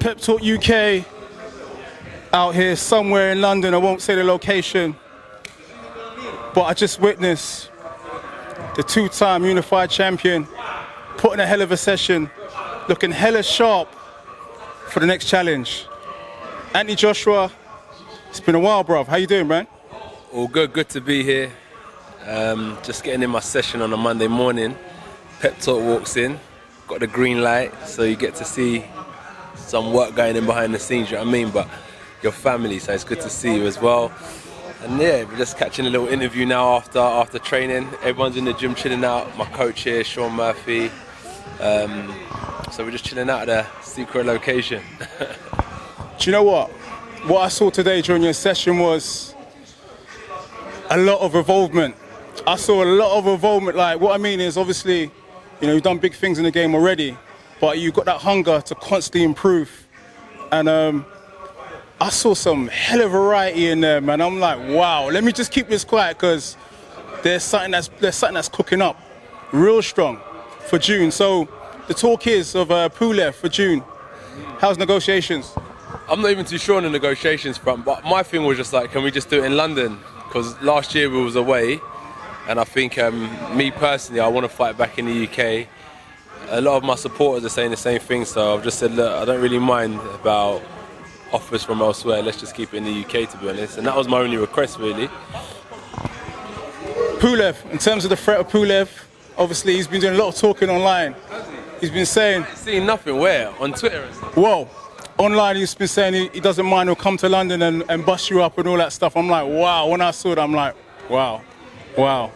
Pep Talk UK out here somewhere in London. I won't say the location, but I just witnessed the two-time unified champion putting a hell of a session, looking hella sharp for the next challenge. Anthony Joshua, it's been a while, bruv. How you doing, man? All good, good to be here. Just getting in my session on a Monday morning. Pep Talk walks in, got the green light, so you get to see some work going in behind the scenes, you know what I mean? But your family, so it's good to see you as well. And yeah, we're just catching a little interview now after training. Everyone's in the gym chilling out. My coach here, Sean Murphy. So we're just chilling out at a secret location. Do you know what? What I saw today during your session was a lot of involvement. I saw a lot of involvement. Like, what I mean is, obviously, you know, you've done big things in the game already, but you've got that hunger to constantly improve. And I saw some hell of variety in there, man. I'm like, wow, let me just keep this quiet because there's something that's cooking up real strong for June. So the talk is of Pulev for June. How's negotiations? I'm not even too sure on the negotiations front, but my thing was just like, can we just do it in London? Because last year we was away, and I think me personally, I want to fight back in the UK. A lot of my supporters are saying the same thing, so I've just said, look, I don't really mind about offers from elsewhere. Let's just keep it in the UK, to be honest. And that was my only request, really. Pulev, in terms of the threat of Pulev, obviously he's been doing a lot of talking online. He's been saying... Seeing nothing, where? On Twitter and stuff? Whoa. Online he's been saying he doesn't mind, he'll come to London and bust you up and all that stuff. I'm like, wow. When I saw that, I'm like, wow. Wow.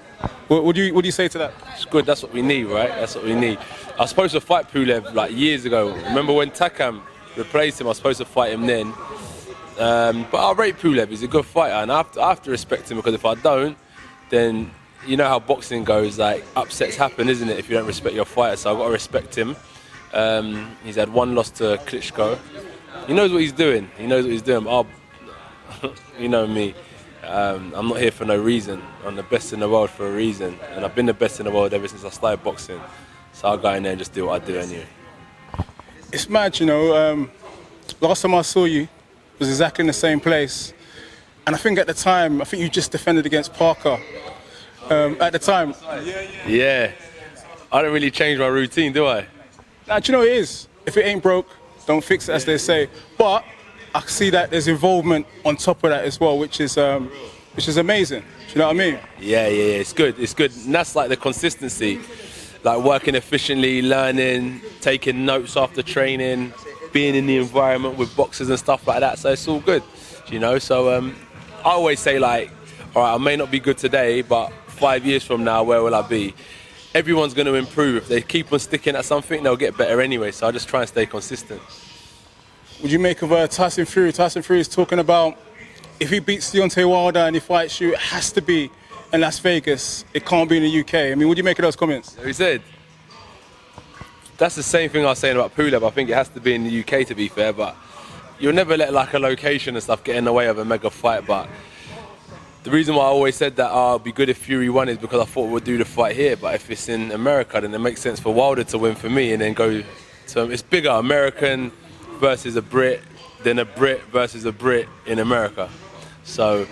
What do you say to that? It's good, that's what we need, right? That's what we need. I was supposed to fight Pulev like years ago. Remember when Takam replaced him, I was supposed to fight him then. But I rate Pulev, he's a good fighter, and I have to respect him, because if I don't, then you know how boxing goes, like upsets happen, isn't it, if you don't respect your fighter, so I've got to respect him. He's had one loss to Klitschko. He knows what he's doing, you know me. I'm not here for no reason. I'm the best in the world for a reason, and I've been the best in the world ever since I started boxing. So I'll go in there and just do what I do anyway. It's mad, you know. Last time I saw you was exactly in the same place, and I think at the time, you just defended against Parker. At the time. Yeah. I don't really change my routine, do I? Now, do you know what it is? If it ain't broke, don't fix it, as they say. But I see that there's involvement on top of that as well, which is amazing. Do you know what I mean? Yeah. It's good. And that's like the consistency, like working efficiently, learning, taking notes after training, being in the environment with boxers and stuff like that. So it's all good, you know. So I always say, like, all right, I may not be good today, but 5 years from now, where will I be? Everyone's going to improve. If they keep on sticking at something, they'll get better anyway. So I just try and stay consistent. Would you make of Tyson Fury? Tyson Fury is talking about if he beats Deontay Wilder and he fights you, it has to be in Las Vegas. It can't be in the UK. I mean, what do you make of those comments? He said, that's the same thing I was saying about Pulev. I think it has to be in the UK, to be fair, but you'll never let like a location and stuff get in the way of a mega fight. But the reason why I always said that it'd be good if Fury won is because I thought we'd do the fight here. But if it's in America, then it makes sense for Wilder to win for me and then go to, it's bigger, American versus a Brit, than a Brit versus a Brit in America. So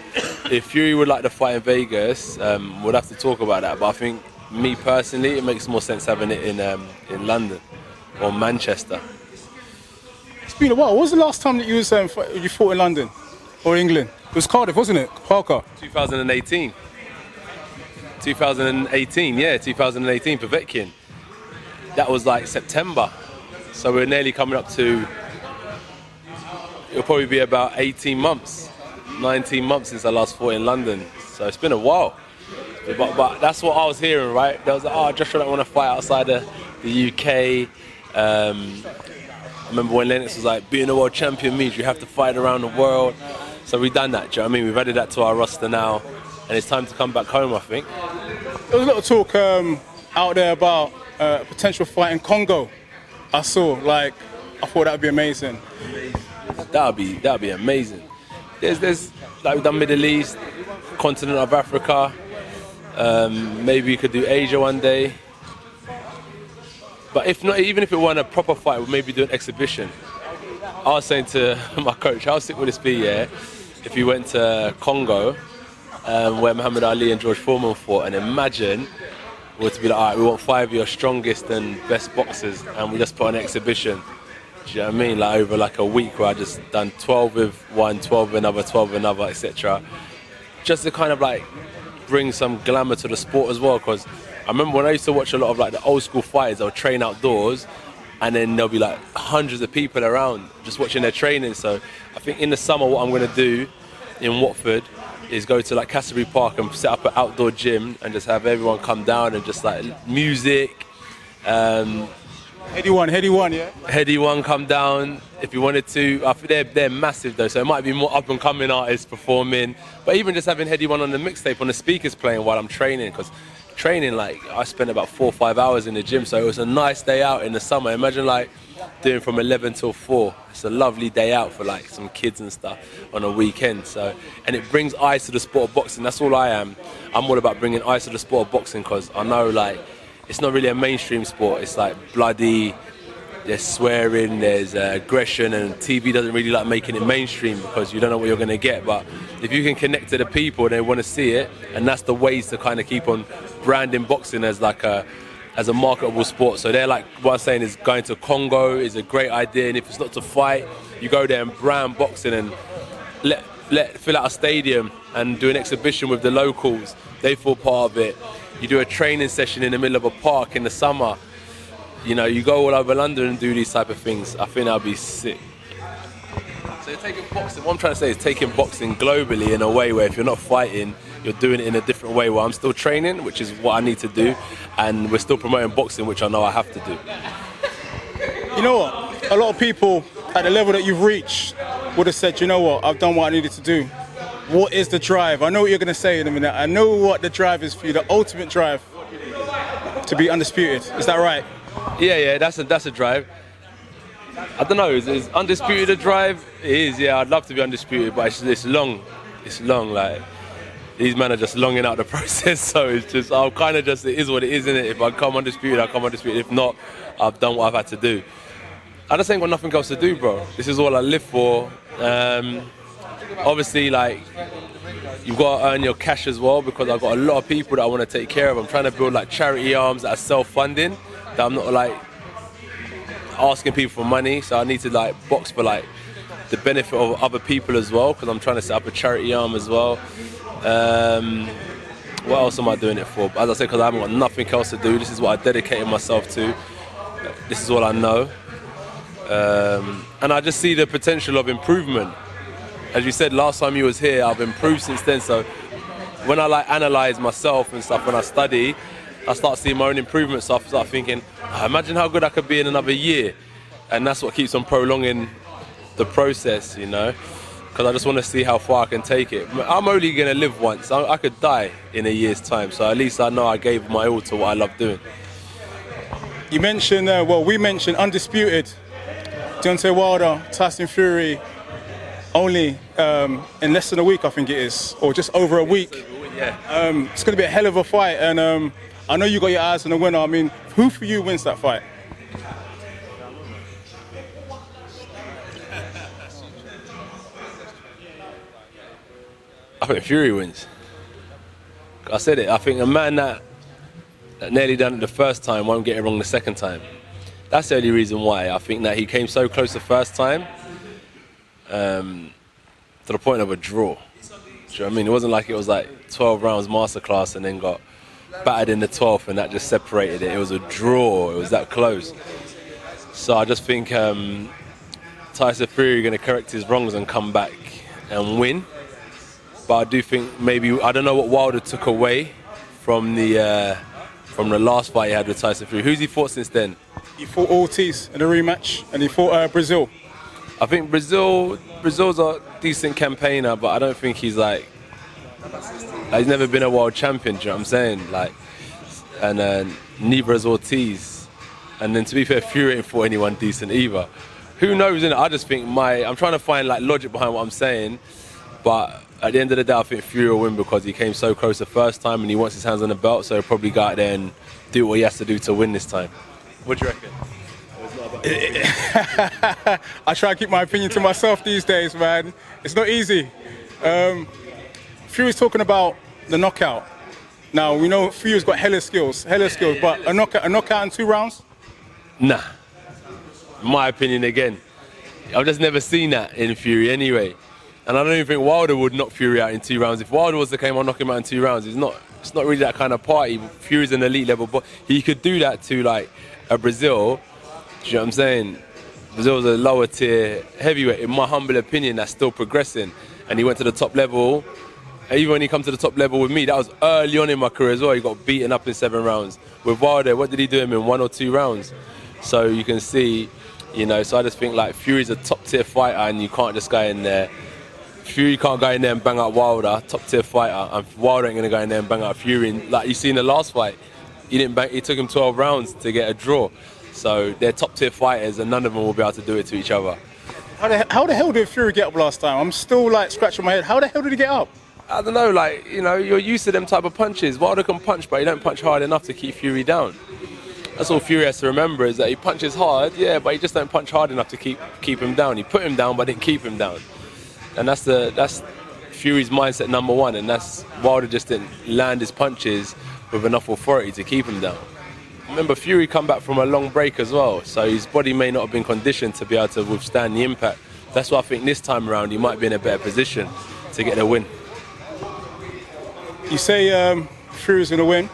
if Fury would like to fight in Vegas, we'll have to talk about that. But I think, me personally, it makes more sense having it in London or Manchester. It's been a while. What was the last time that you fought in London or England? It was Cardiff, wasn't it? Parker. 2018. 2018, yeah, 2018, Povetkin. That was like September. So we're nearly coming up to, it'll probably be about 18 months, 19 months since I last fought in London. So it's been a while. But that's what I was hearing, right? There was like, oh, Joshua don't want to fight outside the UK. I remember when Lennox was like, being a world champion means you have to fight around the world. So we've done that, do you know what I mean? We've added that to our roster now, and it's time to come back home, I think. There was a lot of talk out there about a potential fight in Congo. I saw, I thought that would be amazing. That'd be amazing. There's like we've done Middle East, continent of Africa. Maybe we could do Asia one day. But if not, even if it weren't a proper fight, we'd maybe do an exhibition. I was saying to my coach, how sick would this be, yeah, if you went to Congo, where Muhammad Ali and George Foreman fought, and imagine we were to be like, all right, we want 5 of your strongest and best boxers, and we just put on an exhibition. Do you know what I mean? Like over like a week where I just done 12 with one, 12 with another, 12 with another, etc. Just to kind of like bring some glamour to the sport as well. Because I remember when I used to watch a lot of like the old school fighters, they'll train outdoors, and then there'll be like hundreds of people around just watching their training. So I think in the summer what I'm going to do in Watford is go to like Casterbury Park and set up an outdoor gym and just have everyone come down and just like music. Heady one, yeah? Heady One come down if you wanted to. I think they're massive though, so it might be more up and coming artists performing. But even just having Heady One on the mixtape, on the speakers playing while I'm training, because training, like I spent about 4 or 5 hours in the gym, so it was a nice day out in the summer. Imagine like doing from 11 till 4. It's a lovely day out for like some kids and stuff on a weekend. So, and it brings eyes to the sport of boxing. That's all I am. I'm all about bringing eyes to the sport of boxing, because I know like it's not really a mainstream sport. It's like bloody, there's swearing, there's aggression, and TV doesn't really like making it mainstream because you don't know what you're going to get. But if you can connect to the people, they want to see it, and that's the ways to kind of keep on branding boxing as like a marketable sport. So they're like, what I'm saying is going to Congo is a great idea, and if it's not to fight, you go there and brand boxing and let fill out a stadium and do an exhibition with the locals. They feel part of it. You do a training session in the middle of a park in the summer. You know, you go all over London and do these type of things. I think that'll be sick. So you're taking boxing, what I'm trying to say is taking boxing globally in a way where if you're not fighting, you're doing it in a different way where I'm still training, which is what I need to do, and we're still promoting boxing, which I know I have to do. You know what? A lot of people at the level that you've reached would have said, you know what, I've done what I needed to do. What is the drive? I know what you're going to say in a minute. I know what the drive is for you, the ultimate drive to be undisputed. Is that right? Yeah, that's a drive. I don't know, is undisputed a drive? It is, yeah, I'd love to be undisputed, but it's long. It's long, like, these men are just longing out the process, so it's just, I'll kind of just, it is what it is, innit? If I come undisputed, I come undisputed. If not, I've done what I've had to do. I just ain't got nothing else to do, bro. This is all I live for. Obviously, like, you've got to earn your cash as well, because I've got a lot of people that I want to take care of. I'm trying to build like charity arms that are self-funding, that I'm not like asking people for money. So I need to like box for like the benefit of other people as well, because I'm trying to set up a charity arm as well. What else am I doing it for? As I said, because I haven't got nothing else to do. This is what I dedicated myself to. This is all I know. And I just see the potential of improvement. As you said last time you was here, I've improved since then. So when I like analyse myself and stuff, when I study, I start seeing my own improvements. So I start thinking, imagine how good I could be in another year. And that's what keeps on prolonging the process, you know, because I just want to see how far I can take it. I'm only going to live once. I could die in a year's time. So at least I know I gave my all to what I love doing. You mentioned, we mentioned undisputed. Deontay Wilder, Tyson Fury, only in less than a week, I think it is, or just over a week. Yeah. It's going to be a hell of a fight, and I know you got your eyes on the winner. I mean, who for you wins that fight? I think Fury wins. I said it. I think a man that nearly done it the first time won't get it wrong the second time. That's the only reason why. I think that he came so close the first time, to the point of a draw. Do you know what I mean? It wasn't like it was like 12 rounds masterclass and then got battered in the 12th and that just separated it. It was a draw. It was that close. So I just think Tyson Fury is going to correct his wrongs and come back and win. But I do think maybe, I don't know what Wilder took away from the last fight he had with Tyson Fury. Who's he fought since then? He fought Ortiz in a rematch, and he fought Brazil. I think Brazil's a decent campaigner, but I don't think he's like he's never been a world champion, do you know what I'm saying? Like, and neither has Ortiz. And then to be fair, Fury ain't fought anyone decent either. Who knows, innit? I just think I'm trying to find like logic behind what I'm saying, but at the end of the day, I think Fury will win because he came so close the first time and he wants his hands on the belt, so he'll probably go out there and do what he has to do to win this time. What do you reckon? I try to keep my opinion to myself these days, man. It's not easy. Fury's talking about the knockout. Now, we know Fury's got hella skills, but a knockout in 2 rounds? Nah. My opinion again. I've just never seen that in Fury anyway. And I don't even think Wilder would knock Fury out in 2 rounds. If Wilder was to come on knock him out in 2 rounds, it's not really that kind of party. Fury's an elite level, but he could do that to like a Brazil. Do you know what I'm saying? Brazil's a lower tier heavyweight. In my humble opinion, that's still progressing. And he went to the top level. Even when he come to the top level with me, that was early on in my career as well. He got beaten up in 7 rounds. With Wilder, what did he do him in 1 or 2 rounds? So you can see, you know, so I just think like Fury's a top tier fighter and you can't just go in there. Fury can't go in there and bang out Wilder, top tier fighter, and Wilder ain't gonna go in there and bang out Fury. And like you see in the last fight, he took him 12 rounds to get a draw. So they're top tier fighters and none of them will be able to do it to each other. How the hell did Fury get up last time? I'm still like scratching my head. How the hell did he get up? I don't know, like, you know, you're used to them type of punches. Wilder can punch, but he don't punch hard enough to keep Fury down. That's all Fury has to remember, is that he punches hard, yeah, but he just don't punch hard enough to keep him down. He put him down, but didn't keep him down. And that's Fury's mindset number 1, and that's Wilder just didn't land his punches with enough authority to keep him down. Remember, Fury come back from a long break as well, so his body may not have been conditioned to be able to withstand the impact. That's why I think this time around he might be in a better position to get the win. You say Fury's going to win.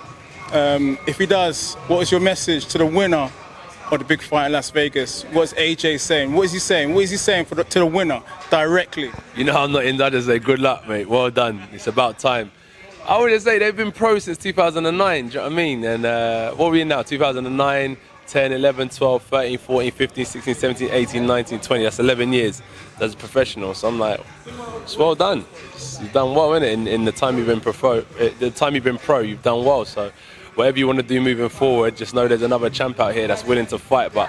If he does, what is your message to the winner of the big fight in Las Vegas? What's AJ saying? What is he saying? What is he saying to the winner directly? You know I'm not in that to say good luck, mate. Well done. It's about time. I would just say they've been pro since 2009, do you know what I mean? And what are we in now? 2009, 10, 11, 12, 13, 14, 15, 16, 17, 18, 19, 20. That's 11 years as a professional. So I'm like, it's well done. You've done well, innit? In the time you've been pro, you've done well. So whatever you want to do moving forward, just know there's another champ out here that's willing to fight. But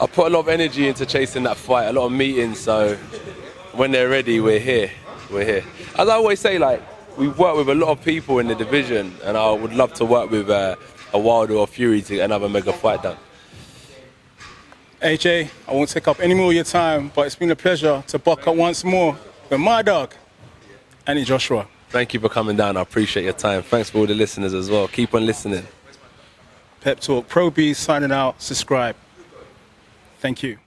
I put a lot of energy into chasing that fight, a lot of meetings. So when they're ready, we're here. We're here. As I always say, like, we've worked with a lot of people in the division, and I would love to work with a Wilder or Fury to get another mega fight done. AJ, I won't take up any more of your time, but it's been a pleasure to buck up once more with my dog, Andy Joshua. Thank you for coming down. I appreciate your time. Thanks for all the listeners as well. Keep on listening. Pep Talk, Pro Beez signing out. Subscribe. Thank you.